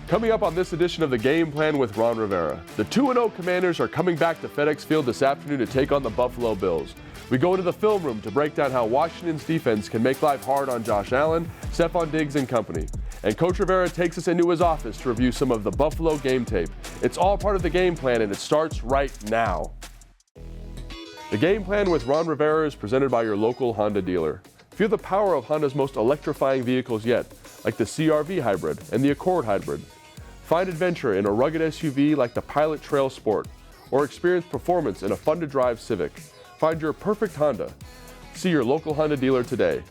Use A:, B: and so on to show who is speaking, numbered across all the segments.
A: Coming up on this edition of the Game Plan with Ron Rivera, the 2-0 Commanders are coming back to FedEx Field this afternoon to take on the Buffalo Bills. We go into the film room to break down how Washington's defense can make life hard on Josh Allen, Stephon Diggs, and company. And Coach Rivera takes us into his office to review some of the Buffalo game tape. It's all part of the game plan, and it starts right now. The Game Plan with Ron Rivera is presented by your local Honda dealer. Feel the power of Honda's most electrifying vehicles yet, like the CR-V Hybrid and the Accord Hybrid. Find adventure in a rugged SUV like the Pilot Trail Sport, or experience performance in a fun-to-drive Civic. Find your perfect Honda. See your local Honda dealer today.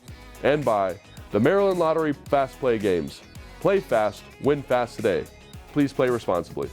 A: And by the Maryland Lottery Fast Play Games. Play fast, win fast today. Please play responsibly.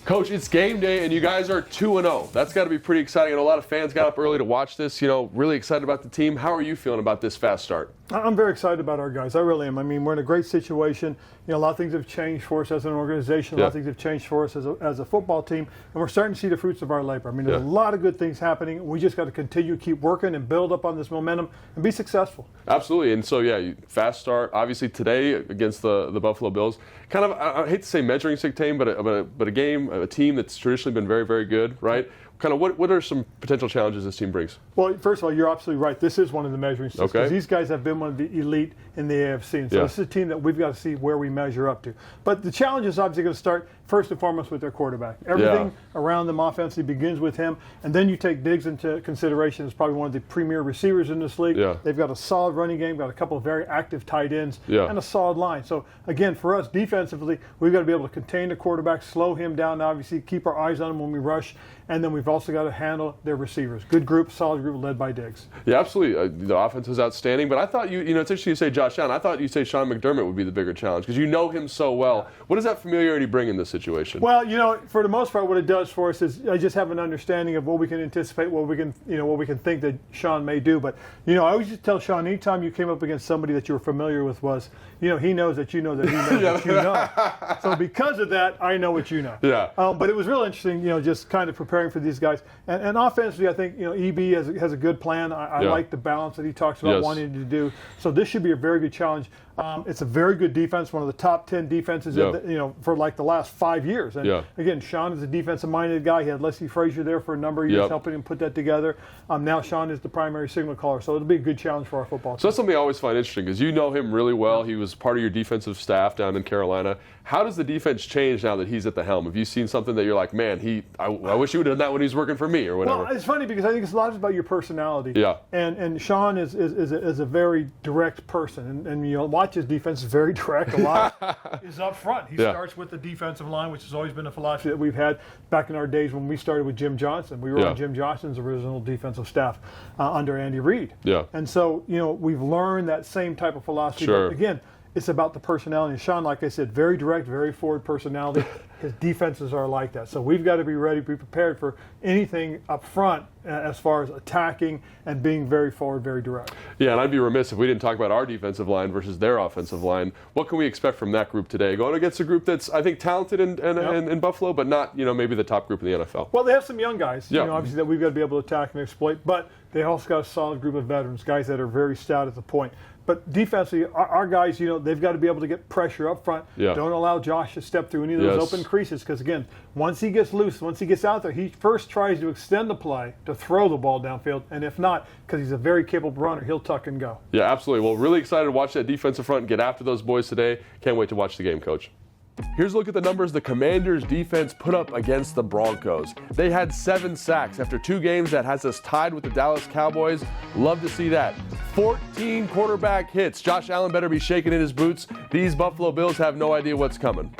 A: Coach, it's game day, and you guys are 2-0. That's got to be pretty exciting. I know a lot of fans got up early to watch this, really excited about the team. How are you feeling about this fast start?
B: I'm very excited about our guys. I really am. I mean, we're in a great situation. A lot of things have changed for us as an organization. A lot of things have changed for us as a football team, and we're starting to see the fruits of our labor. I mean, there's a lot of good things happening. We just got to continue to keep working and build up on this momentum and be successful.
A: Absolutely. And so, fast start. Obviously, today against the Buffalo Bills. Kind of, I hate to say measuring stick team, but a team that's traditionally been very, very good, right? Kind of what are some potential challenges this team brings?
B: Well, first of all, you're absolutely right. This is one of the measuring sticks.
A: Okay.
B: These guys have been one of the elite in the AFC. And so this is a team that we've got to see where we measure up to. But the challenge is obviously going to start first and foremost with their quarterback. Everything around them offensively begins with him. And then you take Diggs into consideration as probably one of the premier receivers in this league.
A: Yeah.
B: They've got a solid running game, got a couple of very active tight ends, and a solid line. So, again, for us defensively, we've got to be able to contain the quarterback, slow him down, obviously, keep our eyes on him when we rush. And then we've also got to handle their receivers. Good group, solid group led by Diggs.
A: Yeah, absolutely. The offense was outstanding. But I thought it's interesting you say Josh Allen. I thought you'd say Sean McDermott would be the bigger challenge because you know him so well. What does that familiarity bring in this situation?
B: Well, for the most part, what it does for us is I just have an understanding of what we can anticipate, what we can think that Sean may do. But I always just tell Sean, anytime you came up against somebody that you were familiar with, he knows that you know that he knows that you know. So because of that, I know what you know.
A: Yeah.
B: But it was real interesting, just kind of preparing for these guys. And offensively, I think EB has a good plan. I like the balance that he talks about wanting to do. So this should be a very good challenge. It's a very good defense, one of the top 10 defenses, for like the last 5 years. And again, Sean is a defensive-minded guy. He had Leslie Frazier there for a number of years, helping him put that together. Now Sean is the primary signal caller, so it'll be a good challenge for our football team.
A: So that's something I always find interesting because you know him really well. He was part of your defensive staff down in Carolina. How does the defense change now that he's at the helm? Have you seen something that you're like, man, I wish he would have done that when he was working for me or whatever?
B: Well, it's funny because I think it's a lot about your personality.
A: Yeah.
B: And Sean is a very direct person, and watch his defense is very direct. A lot is up front. He starts with the defensive line, which has always been a philosophy that we've had back in our days when we started with Jim Johnson. We were on Jim Johnson's original defensive staff under Andy Reid.
A: Yeah.
B: And so we've learned that same type of philosophy.
A: Sure.
B: But again, it's about the personality. And Sean, like I said, very direct, very forward personality. His defenses are like that. So we've got to be ready, be prepared for anything up front as far as attacking and being very forward, very direct.
A: Yeah, and I'd be remiss if we didn't talk about our defensive line versus their offensive line. What can we expect from that group today? Going against a group that's, I think, talented in Buffalo, but not, maybe the top group in the NFL.
B: Well, they have some young guys, obviously, that we've got to be able to attack and exploit. But they also got a solid group of veterans, guys that are very stout at the point. But defensively, our guys, they've got to be able to get pressure up front.
A: Yeah.
B: Don't allow Josh to step through any of those open creases because, again, once he gets loose, once he gets out there, he first tries to extend the play to throw the ball downfield. And if not, because he's a very capable runner, he'll tuck and go.
A: Yeah, absolutely. Well, really excited to watch that defensive front and get after those boys today. Can't wait to watch the game, Coach. Here's a look at the numbers the Commanders' defense put up against the Broncos. They had 7 sacks after 2 games. That has us tied with the Dallas Cowboys. Love to see that. 14 quarterback hits. Josh Allen better be shaking in his boots. These Buffalo Bills have no idea what's coming.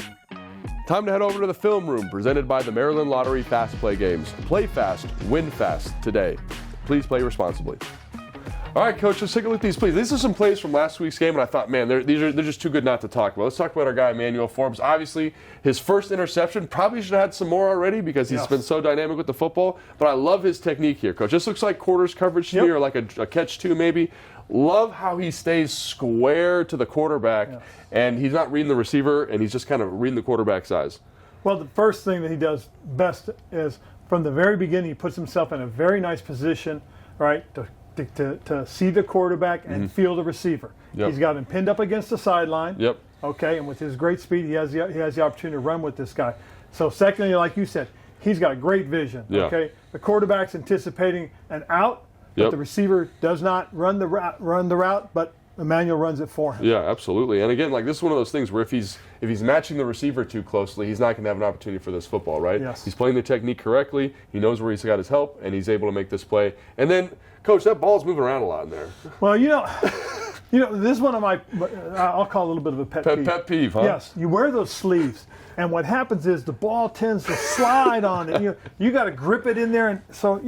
A: Time to head over to the film room presented by the Maryland Lottery Fast Play Games. Play fast, win fast today. Please play responsibly. All right, Coach, let's take a look at these plays. These are some plays from last week's game, and I thought, man, they're just too good not to talk about. Let's talk about our guy, Emmanuel Forbes. Obviously, his first interception, probably should have had some more already because he's been so dynamic with the football, but I love his technique here, Coach. This looks like quarters coverage to me, or like a catch two maybe. Love how he stays square to the quarterback, and he's not reading the receiver, and he's just kind of reading the quarterback's eyes.
B: Well, the first thing that he does best is from the very beginning, he puts himself in a very nice position, right, to see the quarterback and feel the receiver. He's got him pinned up against the sideline. Okay, and with his great speed, he has the opportunity to run with this guy. So secondly, like you said, he's got great vision.
A: Yeah.
B: Okay, the quarterback's anticipating an out, but the receiver does not run the route, but Emmanuel runs it for him.
A: Yeah, absolutely. And again, like this is one of those things where if he's matching the receiver too closely, he's not going to have an opportunity for this football, right?
B: Yes.
A: He's playing the technique correctly. He knows where he's got his help, and he's able to make this play. And then, Coach, that ball's moving around a lot in there.
B: Well, this is one of my, I'll call it a little bit of a pet peeve.
A: Pet peeve, huh?
B: Yes, you wear those sleeves, and what happens is the ball tends to slide on it. You got to grip it in there, and so I'm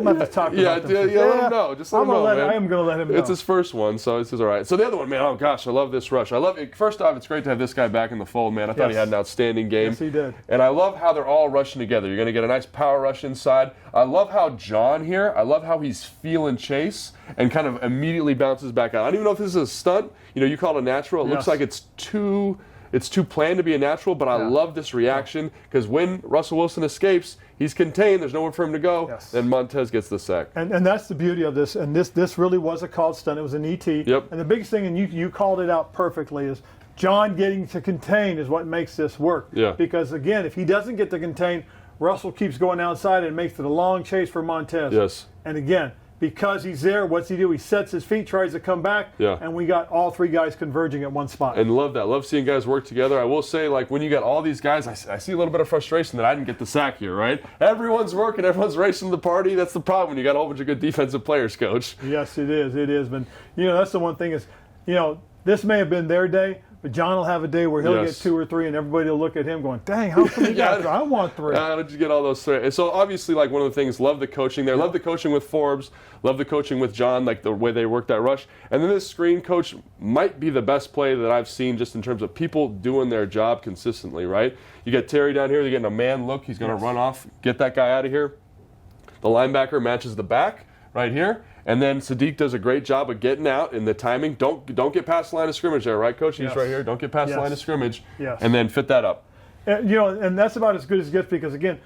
B: going to have to talk about them.
A: Let him know. Just let him know, man.
B: I am going to let him know.
A: It's his first one, so it's all right. So the other one, man, oh gosh, I love this rush. I love it. First off, it's great to have this guy back in the fold, man. I thought he had an outstanding game.
B: Yes, he did.
A: And I love how they're all rushing together. You're going to get a nice power rush inside. I love how John here, I love how he's feeling Chase and kind of immediately bounces back out. I don't even know if this is a stunt. You call it a natural. It looks like it's too planned to be a natural, but I love this reaction because when Russell Wilson escapes, he's contained. There's nowhere for him to go.
B: Yes.
A: Then Montez gets the sack.
B: And that's the beauty of this. And this really was a called stunt. It was an ET.
A: Yep.
B: And the biggest thing, and you called it out perfectly, is John getting to contain is what makes this work.
A: Yeah.
B: Because, again, if he doesn't get to contain, Russell keeps going outside and makes it a long chase for Montez.
A: Yes.
B: And, again, because he's there, what's he do? He sets his feet, tries to come back, and we got all three guys converging at one spot.
A: And love that. Love seeing guys work together. I will say, like, when you got all these guys, I see a little bit of frustration that I didn't get the sack here, right? Everyone's working. Everyone's racing the party. That's the problem when you got a whole bunch of good defensive players, Coach.
B: Yes, it is. It is. But, that's the one thing is, this may have been their day, but John will have a day where he'll get 2 or 3, and everybody will look at him going, dang, how come he got 3? I want 3.
A: How did you get all those 3? And so, obviously, like, one of the things, love the coaching there. Love the coaching with Forbes. Love the coaching with John, like the way they work that rush. And then this screen coach might be the best play that I've seen just in terms of people doing their job consistently, right? You get Terry down here. They're getting a man look. He's going to run off, get that guy out of here. The linebacker matches the back right here. And then Sadiq does a great job of getting out in the timing. Don't get past the line of scrimmage there, right, Coach? He's right here. Don't get past the line of scrimmage.
B: Yes.
A: And then fit that up.
B: And that's about as good as it gets because, again,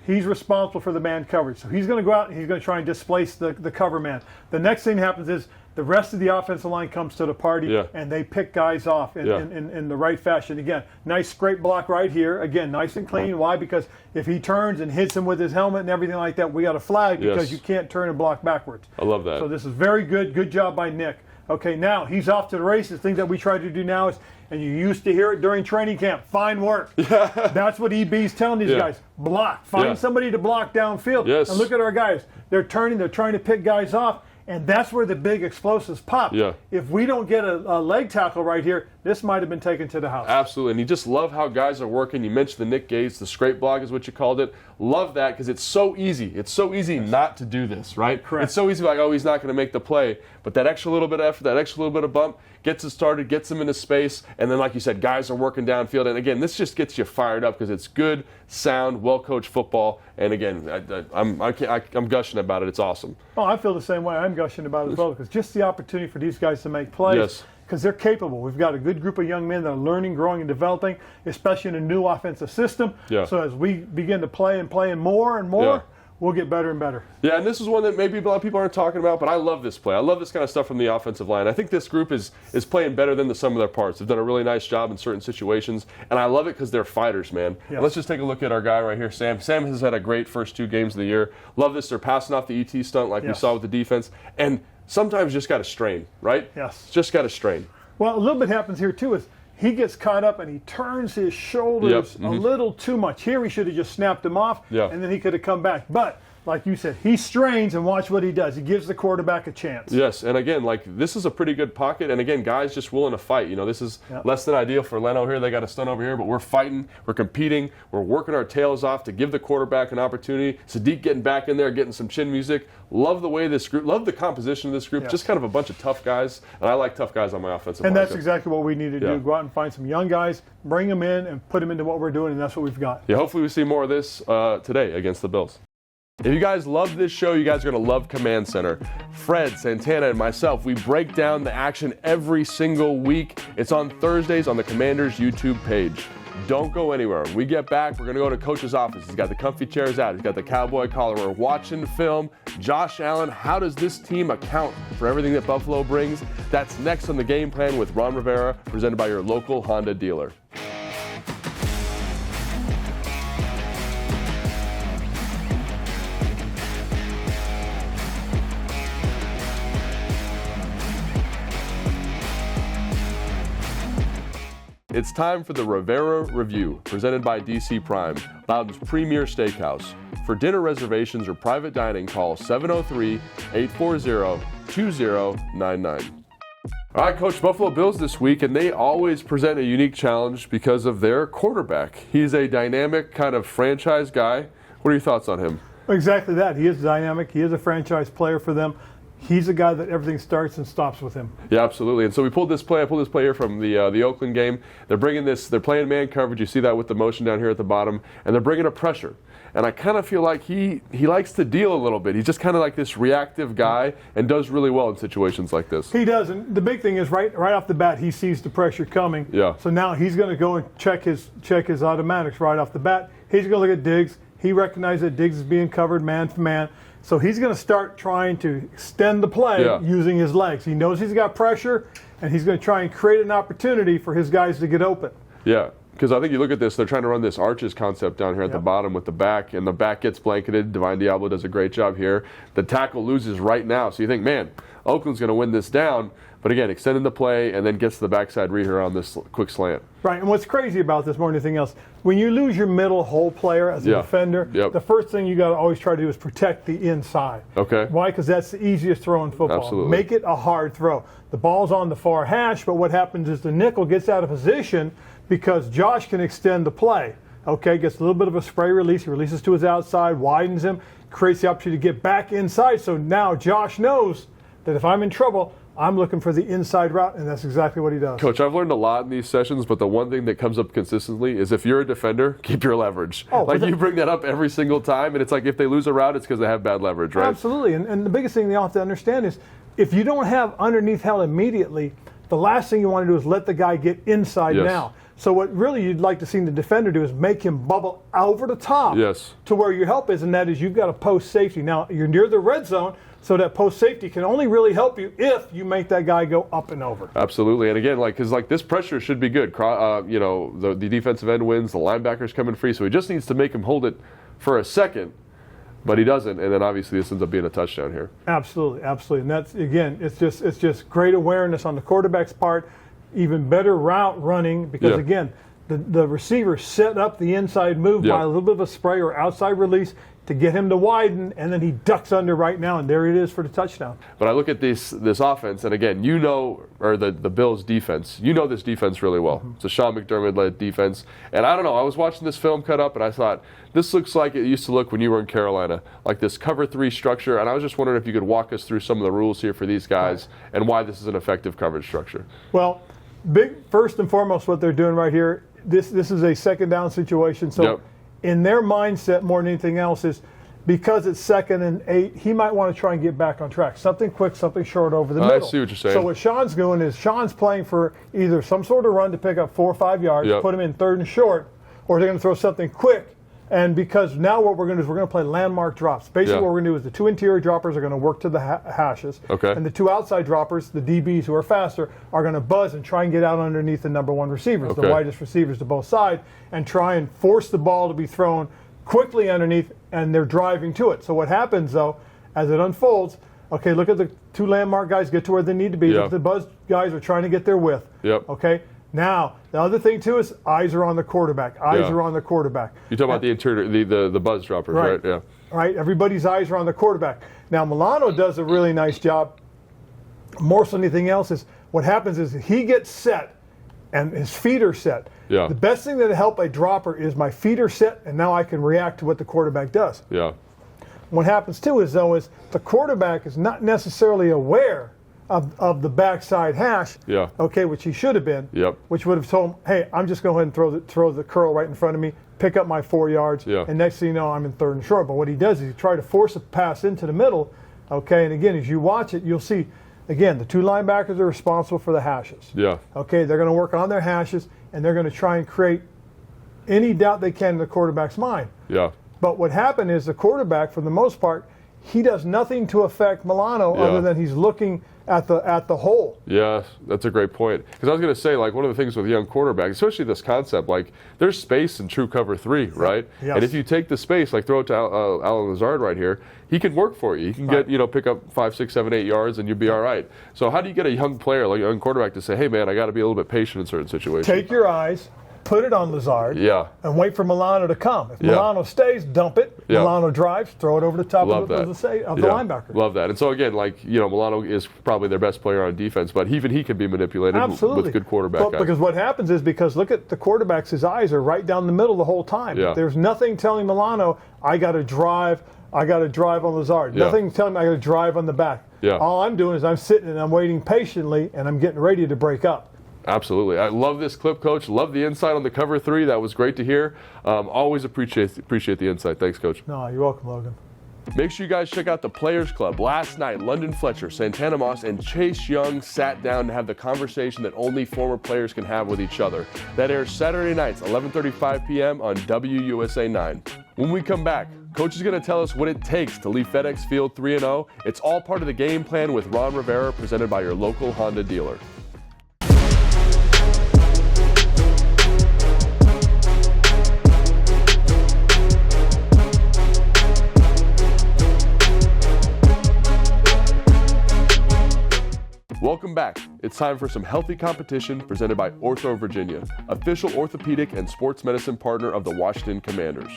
B: he's responsible for the man coverage. So he's going to go out and he's going to try and displace the cover man. The next thing that happens is the rest of the offensive line comes to the party and they pick guys off in the right fashion. Again, nice scrape block right here. Again, nice and clean. Why? Because if he turns and hits him with his helmet and everything like that, we got a flag because you can't turn and block backwards.
A: I love that.
B: So this is very good. Good job by Nick. Okay, now he's off to the races. Things that we try to do now is, and you used to hear it during training camp, fine work. That's what EB's telling these guys. Block. Find somebody to block downfield.
A: Yes.
B: And look at our guys. They're turning. They're trying to pick guys off. And that's where the big explosives pop.
A: Yeah.
B: If we don't get a leg tackle right here, this might have been taken to the house.
A: Absolutely. And you just love how guys are working. You mentioned the Nick Gates, the scrape block is what you called it. Love that because it's so easy. It's so easy not to do this, right?
B: Correct.
A: It's so easy like, oh, he's not going to make the play. But that extra little bit of effort, that extra little bit of bump, gets it started, gets him into space. And then, like you said, guys are working downfield. And, again, this just gets you fired up because it's good, sound, well-coached football. And, again, I'm gushing about it. It's awesome.
B: Oh, I feel the same way. I'm gushing about it as well because just the opportunity for these guys to make plays.
A: Yes.
B: Because they're capable. We've got a good group of young men that are learning, growing, and developing, especially in a new offensive system.
A: Yeah.
B: So as we begin to play more and more, we'll get better and better.
A: Yeah, and this is one that maybe a lot of people aren't talking about, but I love this play. I love this kind of stuff from the offensive line. I think this group is playing better than the sum of their parts. They've done a really nice job in certain situations, and I love it because they're fighters, man.
B: Yes.
A: Let's just take a look at our guy right here, Sam. Sam has had a great first 2 games of the year. Love this. They're passing off the ET stunt like we saw with the defense, and sometimes you just got to strain, right?
B: Yes.
A: Just got to strain.
B: Well, a little bit happens here, too, is he gets caught up and he turns his shoulders a little too much. Here he should have just snapped them off, and then he could have come back. But, like you said, he strains and watch what he does. He gives the quarterback a chance.
A: Yes, and again, like this is a pretty good pocket, and again, guys just willing to fight. This is less than ideal for Leno here. They got a stunt over here, but we're fighting, we're competing, we're working our tails off to give the quarterback an opportunity. Sadiq getting back in there, getting some chin music. Love the way this group, love the composition of this group. Just kind of a bunch of tough guys, and I like tough guys on my offensive line.
B: And that's exactly what we need to do. Go out and find some young guys, bring them in, and put them into what we're doing, and that's what we've got.
A: Yeah, hopefully we see more of this today against the Bills. If you guys love this show, you guys are going to love Command Center. Fred, Santana, and myself, we break down the action every single week. It's on Thursdays on the Commanders YouTube page. Don't go anywhere. When we get back, we're going to go to Coach's office. He's got the comfy chairs out. He's got the cowboy collar. We're watching film. Josh Allen, how does this team account for everything that Buffalo brings? That's next on The Game Plan with Ron Rivera, presented by your local Honda dealer. It's time for the Rivera Review, presented by DC Prime, Loudoun's premier steakhouse. For dinner reservations or private dining, call 703-840-2099. All right, Coach, Buffalo Bills this week, and they always present a unique challenge because of their quarterback. He's a dynamic kind of franchise guy. What are your thoughts on him?
B: Exactly that. He is dynamic. He is a franchise player for them. He's a guy that everything starts and stops with him.
A: Yeah, absolutely. And so we pulled this play. I pulled this play here from the Oakland game. They're bringing this. They're playing man coverage. You see that with the motion down here at the bottom, and they're bringing a pressure. And I kind of feel like he likes to deal a little bit. He's just kind of like this reactive guy and does really well in situations like this.
B: He does. And the big thing is right off the bat, he sees the pressure coming.
A: Yeah.
B: So now he's going to go and check his automatics right off the bat. He's going to look at Diggs. He recognizes that Diggs is being covered man for man. So he's going to start trying to extend the play using his legs. He knows he's got pressure, and he's going to try and create an opportunity for his guys to get open.
A: Yeah, because I think you look at this, they're trying to run this arches concept down here at the bottom with the back, and the back gets blanketed. Divine Diablo does a great job here. The tackle loses right now, so you think, man, Oakland's going to win this down. But again, extending the play and then gets to the backside read here on this quick slant.
B: Right, and what's crazy about this more than anything else, when you lose your middle hole player as a defender, the first thing you got to always try to do is protect the inside.
A: Okay.
B: Why? Because that's the easiest throw in football.
A: Absolutely.
B: Make it a hard throw. The ball's on the far hash, but what happens is the nickel gets out of position because Josh can extend the play. Okay, gets a little bit of a spray release. He releases to his outside, widens him, creates the opportunity to get back inside. So now Josh knows that if I'm in trouble, I'm looking for the inside route, and that's exactly what he does.
A: Coach, I've learned a lot in these sessions, but the one thing that comes up consistently is if you're a defender, keep your leverage. You bring that up every single time, and it's like if they lose a route, it's because they have bad leverage, right?
B: Absolutely, and the biggest thing they all have to understand is if you don't have underneath hell immediately, the last thing you want to do is let the guy get inside now. So what really you'd like to see the defender do is make him bubble over the top to where your help is, and that is you've got a post safety. Now, you're near the red zone, so that post safety can only really help you if you make that guy go up and over.
A: Absolutely, and again, because this pressure should be good. The defensive end wins, the linebacker's coming free, so he just needs to make him hold it for a second, but he doesn't, and then obviously this ends up being a touchdown here.
B: Absolutely, and that's again, it's just great awareness on the quarterback's part, even better route running because again, the receiver set up the inside move by a little bit of a spray or outside release to get him to widen, and then he ducks under right now, and there it is for the touchdown.
A: But I look at this offense, and again, the Bills' defense. You know this defense really well. It's a Sean McDermott-led defense. And I don't know, I was watching this film cut up, and I thought, this looks like it used to look when you were in Carolina, like this cover 3 structure. And I was just wondering if you could walk us through some of the rules here for these guys and why this is an effective coverage structure.
B: Well, first and foremost, what they're doing right here, this is a second down situation. So in their mindset, more than anything else, is because it's 2nd and 8, he might want to try and get back on track. Something quick, something short over the middle.
A: I see what you're saying.
B: So what Sean's doing is Sean's playing for either some sort of run to pick up 4 or 5 yards, put him in 3rd and short, or they're going to throw something quick. And because now what we're going to do is we're going to play landmark drops. Basically what we're going to do is the 2 interior droppers are going to work to the hashes.
A: Okay.
B: And the 2 outside droppers, the DBs who are faster, are going to buzz and try and get out underneath the number 1 receivers, the widest receivers to both sides, and try and force the ball to be thrown quickly underneath, and they're driving to it. So what happens, though, as it unfolds, okay, look at the 2 landmark guys get to where they need to be. Look at the buzz guys are trying to get their width. Okay. Now, the other thing, too, is eyes are on the quarterback. Eyes are on the quarterback.
A: You're talking about the interior, the buzz droppers, right? Yeah.
B: Right. Everybody's eyes are on the quarterback. Now, Milano does a really nice job. More than anything else is what happens is he gets set and his feet are set.
A: Yeah.
B: The best thing that help a dropper is my feet are set, and now I can react to what the quarterback does.
A: Yeah.
B: What happens, too, is the quarterback is not necessarily aware of the backside hash, okay, which he should have been, which would have told him, hey, I'm just going to go ahead and throw the curl right in front of me, pick up my 4 yards, and next thing you know, I'm in 3rd and short. But what he does is he tries to force a pass into the middle, okay, and again, as you watch it, you'll see, again, the 2 linebackers are responsible for the hashes. Okay, they're going to work on their hashes, and they're going to try and create any doubt they can in the quarterback's mind.
A: Yeah.
B: But what happened is the quarterback, for the most part, he does nothing to affect Milano other than he's looking at the hole.
A: Yeah, that's a great point. Because I was going to say, like, one of the things with young quarterbacks, especially this concept, like, there's space in true cover 3, right?
B: Yes.
A: And if you take the space, like throw it to Alan Lazard right here, he can work for you. He can get, pick up 5, 6, 7, 8 yards, and you'll be all right. So how do you get a young player, like a young quarterback, to say, hey, man, I got to be a little bit patient in certain situations?
B: Take your eyes, put it on Lazard, and wait for Milano to come. If Milano stays, dump it. Milano drives, throw it over the top of the linebacker.
A: Love that. And so, again, like, Milano is probably their best player on defense, but even he can be manipulated with good quarterback guys.
B: Because what happens is, because look at the quarterbacks, his eyes are right down the middle the whole time.
A: Yeah.
B: There's nothing telling Milano, I got to drive on Lazard. Nothing telling me I got to drive on the back.
A: Yeah.
B: All I'm doing is I'm sitting and I'm waiting patiently, and I'm getting ready to break up.
A: Absolutely. I love this clip, Coach. Love the insight on the cover 3. That was great to hear. Always appreciate the insight. Thanks, Coach.
B: No, you're welcome, Logan.
A: Make sure you guys check out the Players Club. Last night, London Fletcher, Santana Moss, and Chase Young sat down to have the conversation that only former players can have with each other. That airs Saturday nights, 11:35 p.m. on WUSA 9. When we come back, Coach is going to tell us what it takes to leave FedEx Field 3-0. It's all part of the game plan with Ron Rivera, presented by your local Honda dealer. Welcome back. It's time for some healthy competition presented by Ortho Virginia, official orthopedic and sports medicine partner of the Washington Commanders.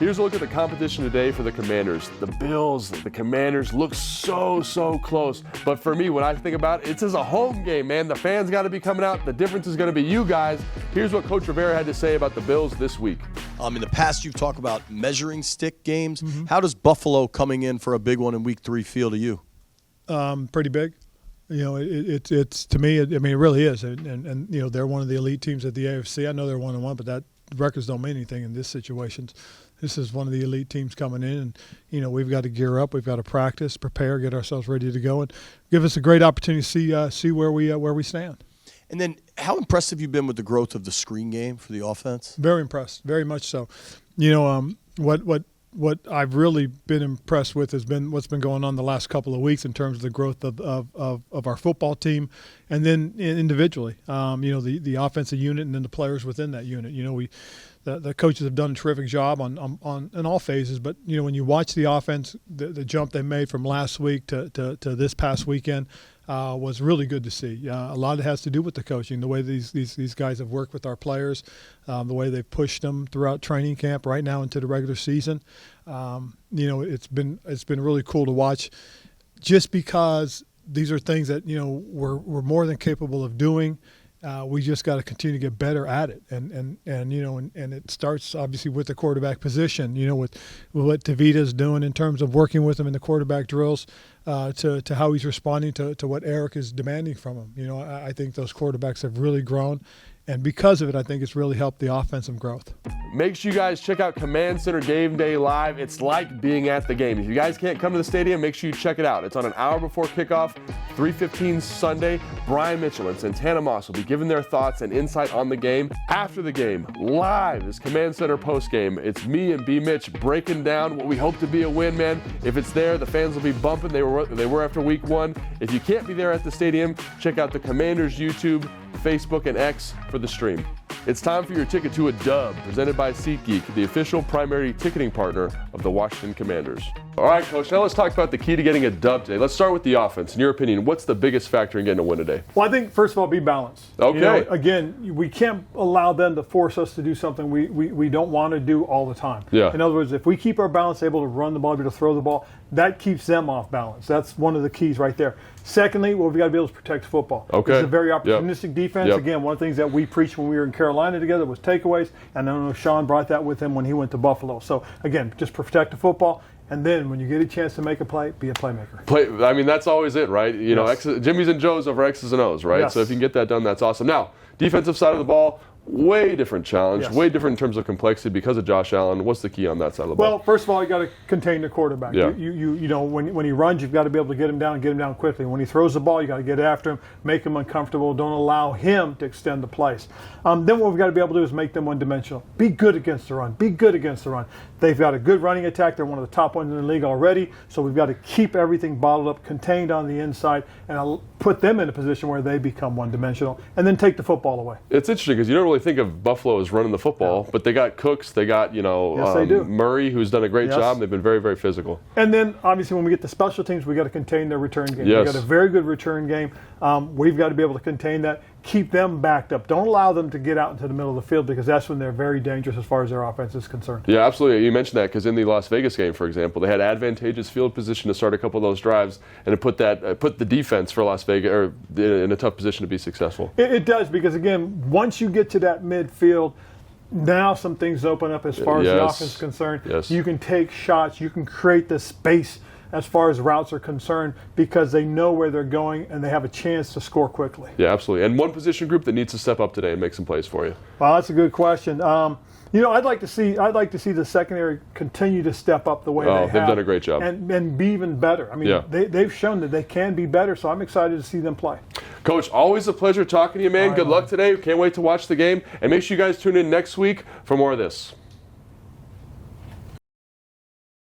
A: Here's a look at the competition today for the Commanders. The Bills, the Commanders look so close. But for me, when I think about it, it's as a home game, man. The fans got to be coming out. The difference is going to be you guys. Here's what Coach Rivera had to say about the Bills this week.
C: In the past, you've talked about measuring stick games. Mm-hmm. How does Buffalo coming in for a big one in Week 3 feel to you?
B: Pretty big. It's to me. It really is, and they're one of the elite teams at the AFC. I know they're 1-1, but that records don't mean anything in this situation. This is one of the elite teams coming in, and we've got to gear up. We've got to practice, prepare, get ourselves ready to go, and give us a great opportunity to see where we stand.
C: And then, how impressive you've been with the growth of the screen game for the offense?
B: Very impressed, very much so. What I've really been impressed with has been what's been going on the last couple of weeks in terms of the growth of our football team, and then individually, the offensive unit and then the players within that unit. The coaches have done a terrific job on in all phases, but when you watch the offense, the jump they made from last week to this past weekend was really good to see. A lot of it has to do with the coaching, the way these guys have worked with our players, the way they've pushed them throughout training camp right now into the regular season. It's been really cool to watch, just because these are things that we're more than capable of doing. We just got to continue to get better at it, and it starts obviously with the quarterback position. With what Tavita's doing in terms of working with him in the quarterback drills, to how he's responding to what Eric is demanding from him. I think those quarterbacks have really grown, and because of it, I think it's really helped the offensive growth.
A: Make sure you guys check out Command Center Game Day Live. It's like being at the game. If you guys can't come to the stadium, make sure you check it out. It's on an hour before kickoff, 3:15 Sunday. Brian Mitchell and Santana Moss will be giving their thoughts and insight on the game. After the game, live is Command Center post game. It's me and B. Mitch breaking down what we hope to be a win, man. If it's there, the fans will be bumping. They were after week 1. If you can't be there at the stadium, check out the Commanders YouTube, Facebook, and X for the stream. It's time for your ticket to a dub, presented by SeatGeek, the official primary ticketing partner of the Washington Commanders. All right, Coach, now let's talk about the key to getting a dub today. Let's start with the offense. In your opinion, what's the biggest factor in getting a win today?
B: Well, I think, first of all, be balanced.
A: Okay.
B: Again, we can't allow them to force us to do something we don't want to do all the time.
A: Yeah.
B: In other words, if we keep our balance, able to run the ball, able to throw the ball, that keeps them off balance. That's one of the keys right there. Secondly, what we've got to be able to protect the football.
A: Okay.
B: It's a very opportunistic defense.
A: Yep.
B: Again, one of the things that we preached when we were in Carolina together was takeaways, and I know Sean brought that with him when he went to Buffalo. So, again, just protect the football. And then when you get a chance to make a play, be a playmaker.
A: That's always it, right? Jimmy's and Joe's over X's and O's, right?
B: Yes.
A: So if you can get that done, that's awesome. Now, defensive side of the ball, Way different challenge,
B: Yes.
A: way different in terms of complexity because of Josh Allen. What's the key on that side of the ball?
B: Well, first of all, you got to contain the quarterback.
A: Yeah.
B: You know, when he runs, you've got to be able to get him down and get him down quickly. When he throws the ball, you got to get after him, make him uncomfortable. Don't allow him to extend the plays. Then what we've got to be able to do is make them one-dimensional. Be good against the run. Be good against the run. They've got a good running attack. They're one of the top ones in the league already. So we've got to keep everything bottled up, contained on the inside, and I'll put them in a position where they become one-dimensional, and then take the football away.
A: It's interesting because you don't really think of Buffalo as running the football, but they got Cooks, they got
B: Yes, they do.
A: Murray, who's done a great
B: Yes.
A: job. They've been very, very physical.
B: And then, obviously, when we get to special teams, we've got to contain their return game.
A: Yes.
B: We've got a very good return game. We've got to be able to contain that, keep them backed up. Don't allow them to get out into the middle of the field because that's when they're very dangerous as far as their offense is concerned.
A: Yeah, absolutely. You mentioned that because in the Las Vegas game, for example, they had advantageous field position to start a couple of those drives, and it put the defense for Las Vegas in a tough position to be successful.
B: It does because, again, once you get to that midfield, now some things open up as far as the offense is concerned.
A: Yes.
B: You can take shots. You can create the space as far as routes are concerned because they know where they're going and they have a chance to score quickly.
A: Yeah, absolutely. And one position group that needs to step up today and make some plays for you.
B: Well, that's a good question. I'd like to see the secondary continue to step up the way they have.
A: They've done a great job.
B: And be even better. I mean, they've shown that they can be better, so I'm excited to see them play.
A: Coach, always a pleasure talking to you, man. Good luck today. Can't wait to watch the game. And make sure you guys tune in next week for more of this.